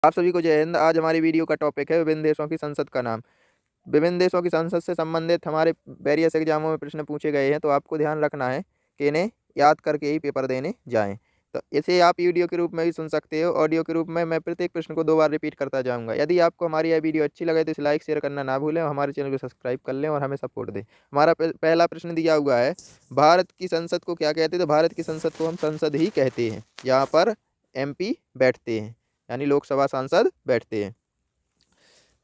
आप सभी को जय हिंद। आज हमारी वीडियो का टॉपिक है विभिन्न देशों की संसद का नाम। विभिन्न देशों की संसद से संबंधित हमारे वेरियस एग्जामों में प्रश्न पूछे गए हैं, तो आपको ध्यान रखना है कि इन्हें याद करके ही पेपर देने जाएं। तो इसे आप वीडियो के रूप में भी सुन सकते हो, ऑडियो के रूप में। मैं प्रत्येक प्रश्न को 2 बार रिपीट करता जाऊंगा। यदि आपको हमारी यह वीडियो अच्छी लगे तो इसे लाइक शेयर करना ना भूलें और हमारे चैनल को सब्सक्राइब कर लें और हमें सपोर्ट दें। हमारा पहला प्रश्न दिया हुआ है, भारत की संसद को क्या कहते हैं? तो भारत की संसद को हम संसद ही कहते हैं। यहाँ पर MP बैठते हैं, यानी लोकसभा सांसद बैठते हैं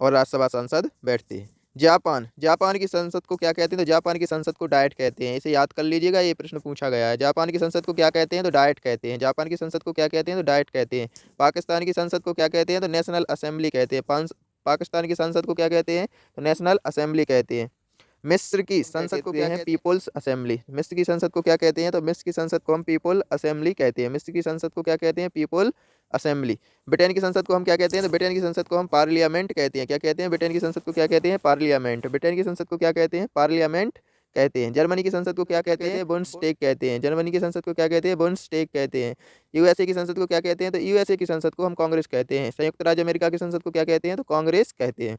और राज्यसभा सांसद बैठते हैं। जापान की संसद को क्या कहते हैं? तो जापान की संसद को डाइट कहते हैं। इसे याद कर लीजिएगा, ये प्रश्न पूछा गया है। जापान की संसद को क्या कहते हैं? तो डाइट कहते हैं। जापान की संसद को क्या कहते हैं? तो डाइट कहते हैं। पाकिस्तान की संसद को क्या कहते हैं? तो नेशनल असेंबली कहते हैं। पाकिस्तान की संसद को क्या कहते हैं? तो नेशनल असेंबली कहते हैं। मिस्र की संसद को क्या कहते हैं? People's assembly. मिस्र की संसद को क्या कहते हैं? तो मिस्र की संसद को हम पीपल असेंबली कहते हैं। मिस्र की संसद को क्या कहते हैं? People assembly. ब्रिटेन की संसद को हम क्या कहते हैं? तो ब्रिटेन की संसद को हम पार्लियामेंट कहते हैं। क्या कहते हैं? ब्रिटेन की संसद को क्या कहते हैं? पार्लियामेंट। ब्रिटेन की संसद को क्या कहते हैं? पार्लियामेंट कहते हैं। जर्मनी की संसद को क्या कहते हैं? बुंडस्टैग कहते हैं। जर्मनी की संसद को क्या कहते हैं? बुंडस्टैग कहते हैं। यूएसए की संसद को क्या कहते हैं? तो यूएसए की संसद को हम कांग्रेस कहते हैं। संयुक्त राज्य अमेरिका की संसद को क्या कहते हैं? तो कांग्रेस कहते हैं।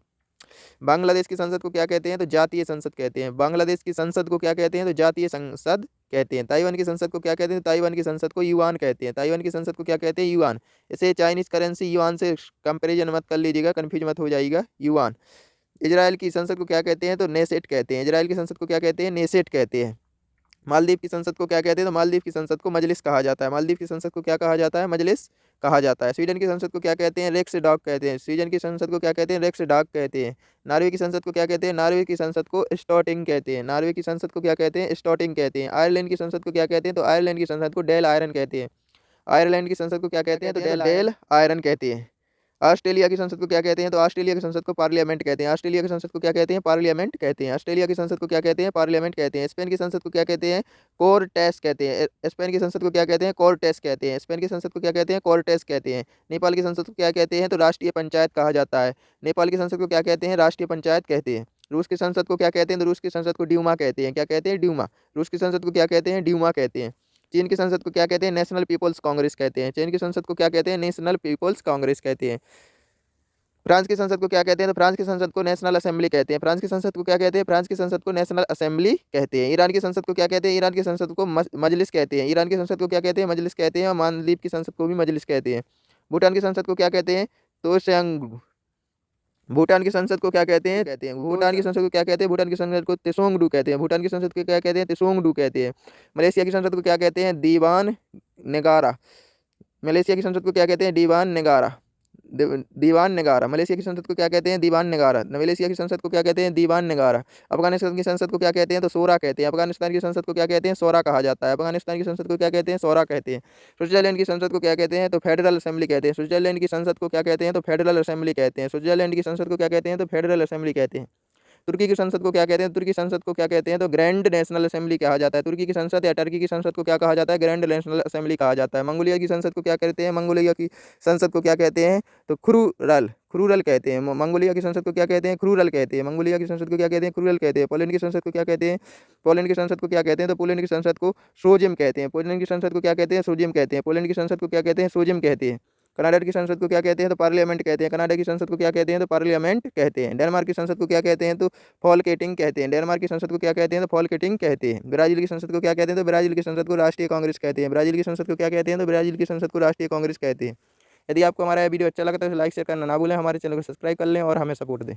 बांग्लादेश की संसद को क्या कहते हैं? तो जातीय संसद कहते हैं। बांग्लादेश की संसद को क्या कहते हैं? तो जातीय संसद कहते हैं। ताइवान की संसद को क्या कहते हैं? तो ताइवान की संसद को युआन कहते हैं। ताइवान की संसद को क्या कहते हैं? युआन। इसे चाइनीज करेंसी युआन से कंपेरिजन मत कर लीजिएगा, कंफ्यूज मत हो जाइएगा। युआन। इजराइल की संसद को क्या कहते हैं? तो नेसेट कहते हैं। इजराइल की संसद को क्या कहते हैं? नेसेट कहते हैं। मालदीव की संसद को क्या कहते हैं? तो मालदीव की संसद को मजलिस कहा जाता है। मालदीव की संसद को क्या कहा जाता है? मजलिस कहा जाता है। स्वीडन की संसद को क्या कहते हैं? रेक्स डॉग कहते हैं। स्वीडन की संसद को क्या कहते हैं? रेक्स डॉग कहते हैं। नॉर्वे की संसद को क्या कहते हैं? नॉर्वे की संसद को स्टॉटिंग कहते हैं। नॉर्वे की संसद को क्या कहते हैं? स्टॉटिंग कहते हैं। आयरलैंड की संसद को क्या कहते हैं? तो आयरलैंड की संसद को डेल आयरन कहते हैं। आयरलैंड की संसद को क्या कहते हैं? तो डेल आयरन कहते हैं। ऑस्ट्रेलिया की संसद को क्या कहते हैं? तो ऑस्ट्रेलिया की संसद को पार्लियामेंट कहते हैं। ऑस्ट्रेलिया की संसद को क्या कहते हैं? पार्लियामेंट कहते हैं। ऑस्ट्रेलिया की संसद को क्या कहते हैं? पार्लियामेंट कहते हैं। स्पेन की संसद को क्या कहते हैं? कोर्टेस कहते हैं। स्पेन की संसद को क्या कहते हैं? कोर्टेस कहते हैं। स्पेन की संसद को क्या कहते हैं? कोर्टेस कहते हैं। नेपाल की संसद को क्या कहते हैं? तो राष्ट्रीय पंचायत कहा जाता है। नेपाल की संसद को क्या कहते हैं? राष्ट्रीय पंचायत कहते हैं। रूस की संसद को क्या कहते हैं? तो रूस की संसद को ड्यूमा कहते हैं। क्या कहते हैं? ड्यूमा। रूस की संसद को क्या कहते हैं? ड्यूमा कहते हैं। चीन की संसद को क्या कहते हैं? नेशनल पीपल्स कांग्रेस कहते हैं। चीन की संसद को क्या कहते हैं? नेशनल पीपल्स कांग्रेस कहते हैं। फ्रांस की संसद को क्या कहते हैं? तो फ्रांस की संसद को नेशनल असेंबली कहते हैं। फ्रांस की संसद को क्या कहते हैं? फ्रांस की संसद को नेशनल असेंबली कहते हैं। ईरान की संसद को क्या कहते हैं? ईरान की संसद को मजलिस कहते हैं। ईरान की संसद को क्या कहते हैं? मजलिस कहते हैं। और मालदीव की संसद को भी मजलिस कहते हैं। भूटान की संसद को क्या कहते हैं? तो त्सोंगडू। भूटान की संसद को क्या कहते हैं? भूटान की संसद को क्या कहते हैं? भूटान की संसद को त्सोंगडू कहते हैं। भूटान की संसद को क्या कहते हैं? त्सोंगडू कहते हैं। मलेशिया की संसद को क्या कहते हैं? दीवान नेगारा। मलेशिया की संसद को क्या कहते हैं? दीवान नेगारा। दीवान नगारा। मलेशिया की संसद को क्या कहते हैं? दीवान नगारा। मलेशिया की संसद को क्या कहते हैं? दीवान नगारा। अफगानिस्तान की संसद को क्या कहते हैं? तो सोरा कहते हैं। अफगानिस्तान की संसद को क्या कहते हैं? सोरा कहा जाता है। अफगानिस्तान की संसद को क्या कहते हैं? सोरा कहते हैं। स्विट्जरलैंड की संसद को क्या कहते हैं? तो फेडरल असेंबली कहते हैं। स्विट्जरलैंड की संसद को क्या कहते हैं? तो फेडरल असेंबली कहते हैं। स्विट्जरलैंड की संसद को क्या कहते हैं? तो फेडरल असेंबली कहते हैं। तुर्की की संसद को क्या कहते हैं? तुर्की संसद को क्या कहते हैं? तो ग्रैंड नेशनल असेंबली कहा जाता है। तुर्की की संसद या टर्की की संसद को क्या कहा जाता है? ग्रैंड नेशनल असेंबली कहा जाता है। मंगोलिया की संसद को क्या कहते हैं? मंगोलिया की संसद को क्या कहते हैं? तो खुरुरल खुरुरल कहते हैं। मंगोलिया की संसद को क्या कहते हैं? खुरुरल कहते हैं। मंगोलिया की संसद को क्या कहते हैं? खुरुरल कहते हैं। पोलैंड की संसद को क्या कहते हैं? पोलैंड की संसद को क्या कहते हैं? तो पोलैंड की संसद को सोजिम कहते हैं। पोलैंड की संसद को क्या कहते हैं? सोजिम कहते हैं। पोलैंड की संसद को क्या कहते हैं? सोजिम कहते हैं। कनाडा की संसद को क्या कहते हैं? तो पार्लियामेंट कहते हैं। कनाडा की संसद को क्या कहते हैं? तो पार्लियामेंट कहते हैं। डेनमार्क की संसद को क्या कहते हैं? तो फॉलकेटिंग कहते हैं। डेनमार्क की संसद को क्या कहते हैं? तो फॉलकेटिंग कहते हैं। ब्राजील की संसद को क्या कहते हैं? तो ब्राजील की संसद को राष्ट्रीय कांग्रेस कहते हैं। ब्राजील की संसद को क्या कहते हैं? तो ब्राजील की संसद को राष्ट्रीय कांग्रेस कहते हैं। यदि आपको हमारा वीडियो अच्छा लगा तो लाइक शेयर करना ना भूलें। हमारे चैनल को सब्सक्राइब कर लें और हमें सपोर्ट दें।